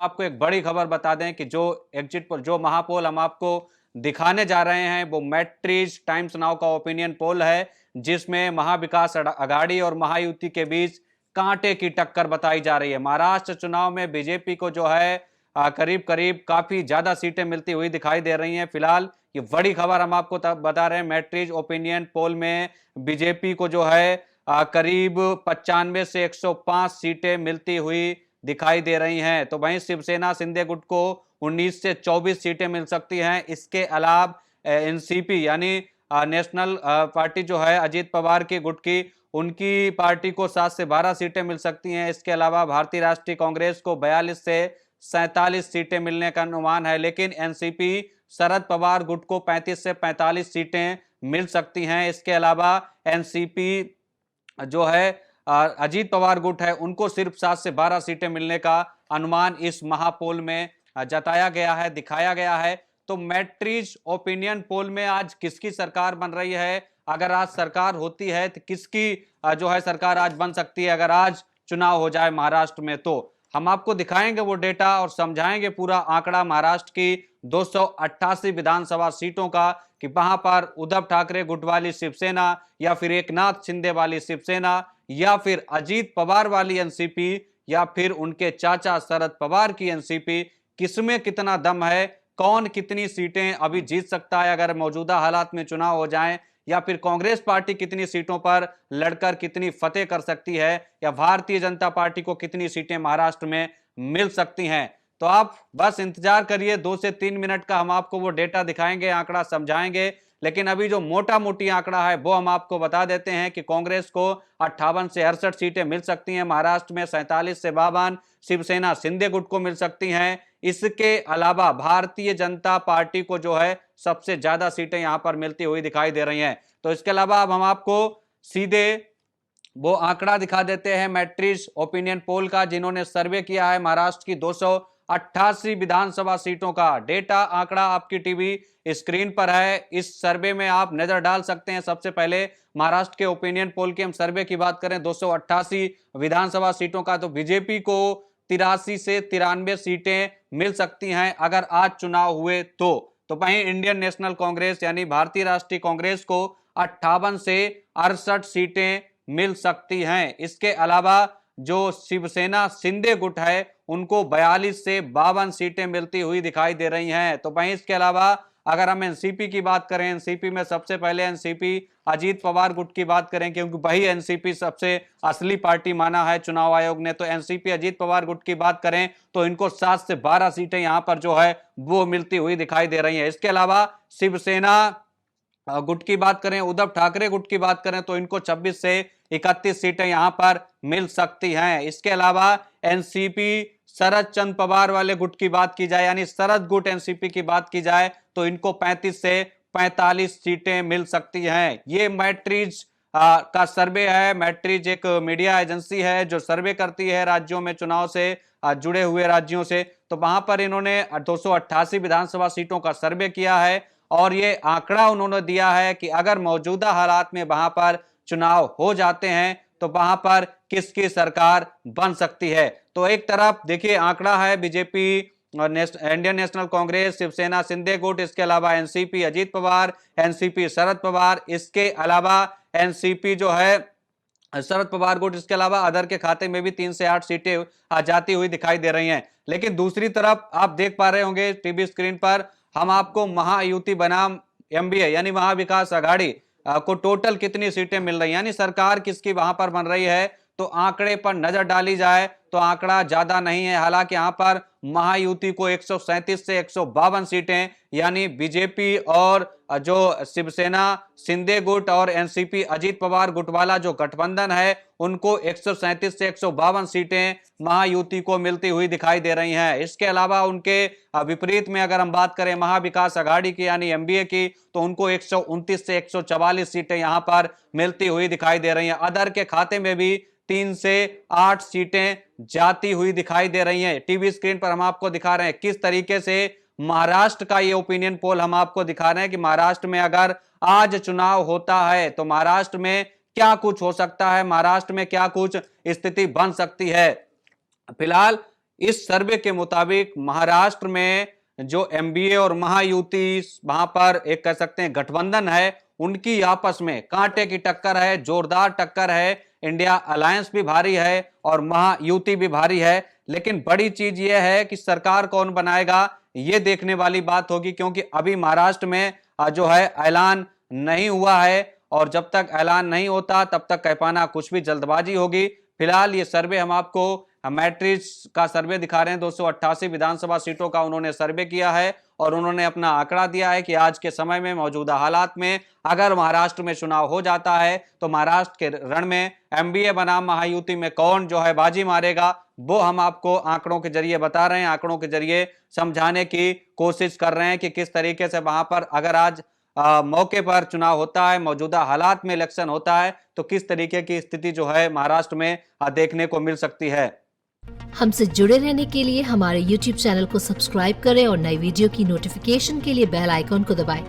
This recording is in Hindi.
आपको एक बड़ी खबर बता दें कि जो एग्जिट पोल, जो महापोल हम आपको दिखाने जा रहे हैं, वो मैट्रिज टाइम्स नाउ का ओपिनियन पोल है, जिसमें महाविकास अघाड़ी और महायुति के बीच कांटे की टक्कर बताई जा रही है। महाराष्ट्र चुनाव में बीजेपी को जो है करीब करीब काफी ज्यादा सीटें मिलती हुई दिखाई दे रही हैं। फिलहाल ये बड़ी खबर हम आपको बता रहे हैं, मैट्रिज ओपिनियन पोल में बीजेपी को जो है करीब 95 से 105 सीटें मिलती हुई दिखाई दे रही हैं। तो वहीं शिवसेना शिंदे गुट को 19 से 24 सीटें मिल सकती हैं। इसके अलावा एनसीपी यानी नेशनल पार्टी जो है अजीत पवार की गुट की, उनकी पार्टी को 7 से 12 सीटें मिल सकती हैं। इसके अलावा भारतीय राष्ट्रीय कांग्रेस को 42 से 47 सीटें मिलने का अनुमान है, लेकिन एनसीपी शरद पवार गुट को 35 से 45 सीटें मिल सकती हैं। इसके अलावा एनसीपी जो है अजीत पवार गुट है, उनको सिर्फ 7 से 12 सीटें मिलने का अनुमान इस महापोल में जताया गया है, दिखाया गया है। तो मैट्रिज ओपिनियन पोल में आज किसकी सरकार बन रही है, अगर आज सरकार होती है तो किसकी जो है सरकार आज बन सकती है अगर आज चुनाव हो जाए महाराष्ट्र में, तो हम आपको दिखाएंगे वो डेटा और समझाएंगे पूरा आंकड़ा महाराष्ट्र की 288 विधानसभा सीटों का, कि वहां पर उद्धव ठाकरे गुट वाली शिवसेना या फिर एकनाथ शिंदे वाली शिवसेना या फिर अजीत पवार वाली एनसीपी या फिर उनके चाचा शरद पवार की एनसीपी, किसमें कितना दम है, कौन कितनी सीटें अभी जीत सकता है अगर मौजूदा हालात में चुनाव हो जाएं, या फिर कांग्रेस पार्टी कितनी सीटों पर लड़कर कितनी फतेह कर सकती है, या भारतीय जनता पार्टी को कितनी सीटें महाराष्ट्र में मिल सकती हैं। तो आप बस इंतजार करिए, 2 से 3 मिनट का हम आपको वो डेटा दिखाएंगे, आंकड़ा समझाएंगे। लेकिन अभी जो मोटा मोटी आंकड़ा है वो हम आपको बता देते हैं कि कांग्रेस को 58 से 68 सीटें मिल सकती हैं महाराष्ट्र में, 47 से 52 शिवसेना शिंदे गुट को मिल सकती हैं। इसके अलावा भारतीय जनता पार्टी को जो है सबसे ज्यादा सीटें यहां पर मिलती हुई दिखाई दे रही हैं। तो इसके अलावा अब हम आपको सीधे वो आंकड़ा दिखा देते हैं मैट्रिज ओपिनियन पोल का, जिन्होंने सर्वे किया है महाराष्ट्र की 288 विधानसभा सीटों का। डेटा आंकड़ा आपकी टीवी स्क्रीन पर है, इस सर्वे में आप नजर डाल सकते हैं। सबसे पहले महाराष्ट्र के ओपिनियन पोल की हम सर्वे की बात करें 288 विधानसभा सीटों का, तो बीजेपी को 83 से 93 सीटें मिल सकती हैं अगर आज चुनाव हुए तो वहीं इंडियन नेशनल कांग्रेस यानी भारतीय राष्ट्रीय कांग्रेस को 58 से 68 सीटें मिल सकती हैं। इसके अलावा जो शिवसेना शिंदे गुट है उनको 42 से 52 सीटें मिलती हुई दिखाई दे रही हैं। तो वहीं इसके अलावा अगर हम एनसीपी की बात करें, एनसीपी में सबसे पहले एनसीपी अजीत पवार गुट की बात करें, क्योंकि वही एनसीपी सबसे असली पार्टी माना है चुनाव आयोग ने, तो एनसीपी अजीत पवार गुट की बात करें तो इनको 7 से 12 सीटें यहां पर जो है वो मिलती हुई दिखाई दे रही हैं। इसके अलावा शिवसेना गुट की बात करें, उद्धव ठाकरे गुट की बात करें तो इनको 26 से 31 सीटें यहां पर मिल सकती हैं। इसके अलावा एनसीपी शरद चंद्र पवार वाले गुट की बात की जाए यानी शरद गुट एनसीपी की बात की जाए तो इनको 35 से 45 सीटें मिल सकती हैं। ये मैट्रिज का सर्वे है। मैट्रिज एक मीडिया एजेंसी है जो सर्वे करती है राज्यों में चुनाव से जुड़े हुए राज्यों से, तो वहां पर इन्होंने 288 विधानसभा सीटों का सर्वे किया है और ये आंकड़ा उन्होंने दिया है कि अगर मौजूदा हालात में वहां पर चुनाव हो जाते हैं तो वहां पर किसकी सरकार बन सकती है। तो एक तरफ देखिए आंकड़ा है बीजेपी और इंडियन नेशनल कांग्रेस, शिवसेना शिंदे गुट, इसके अलावा एनसीपी अजीत पवार, एनसीपी शरद पवार, इसके अलावा एनसीपी जो है शरद पवार गुट, इसके अलावा अदर के खाते में भी 3 से 8 सीटें आ जाती हुई दिखाई दे रही हैं। लेकिन दूसरी तरफ आप देख पा रहे होंगे टीवी स्क्रीन पर हम आपको महायुति बनाम एमबीए यानी महाविकास अघाड़ी को टोटल कितनी सीटें मिल रही हैं यानी सरकार किसकी वहां पर बन रही है, तो आंकड़े पर नजर डाली जाए तो आंकड़ा ज्यादा नहीं है। हालांकि यहां पर महायुति को 137 से 152 सीटें यानी बीजेपी और जो शिवसेना शिंदे गुट और एनसीपी अजीत पवार गुट वाला जो गठबंधन है उनको 137 से 152 सीटें महायुति को मिलती हुई दिखाई दे रही हैं। इसके अलावा उनके विपरीत में अगर हम बात करें महाविकास अघाड़ी की यानी एमबीए की, तो उनको 129 से 144 सीटें यहां पर मिलती हुई दिखाई दे रही हैं। अदर के खाते में भी 3 से 8 सीटें जाती हुई दिखाई दे रही हैं। टीवी स्क्रीन पर हम आपको दिखा रहे हैं किस तरीके से महाराष्ट्र का ये ओपिनियन पोल हम आपको दिखा रहे हैं कि महाराष्ट्र में अगर आज चुनाव होता है तो महाराष्ट्र में क्या कुछ हो सकता है, महाराष्ट्र में क्या कुछ स्थिति बन सकती है। फिलहाल इस सर्वे के मुताबिक महाराष्ट्र में जो एमबीए और महायुति वहां पर एक कह सकते हैं गठबंधन है, उनकी आपस में कांटे की टक्कर है, जोरदार टक्कर है। इंडिया अलायंस भी भारी है और महायुति भी भारी है, लेकिन बड़ी चीज यह है कि सरकार कौन बनाएगा ये देखने वाली बात होगी, क्योंकि अभी महाराष्ट्र में जो है ऐलान नहीं हुआ है और जब तक ऐलान नहीं होता तब तक कह पाना कुछ भी जल्दबाजी होगी। फिलहाल ये सर्वे हम आपको मैट्रिक्स का सर्वे दिखा रहे हैं, 288 विधानसभा सीटों का उन्होंने सर्वे किया है और उन्होंने अपना आंकड़ा दिया है कि आज के समय में मौजूदा हालात में अगर महाराष्ट्र में चुनाव हो जाता है तो महाराष्ट्र के रण में एमबीए बनाम महायुति में कौन जो है बाजी मारेगा, वो हम आपको आंकड़ों के जरिए बता रहे हैं, आंकड़ों के जरिए समझाने की कोशिश कर रहे हैं कि किस तरीके से वहां पर अगर आज मौके पर चुनाव होता है, मौजूदा हालात में इलेक्शन होता है तो किस तरीके की स्थिति जो है महाराष्ट्र में देखने को मिल सकती है। हमसे जुड़े रहने के लिए हमारे YouTube चैनल को सब्सक्राइब करें और नई वीडियो की नोटिफिकेशन के लिए बेल आइकॉन को दबाएं।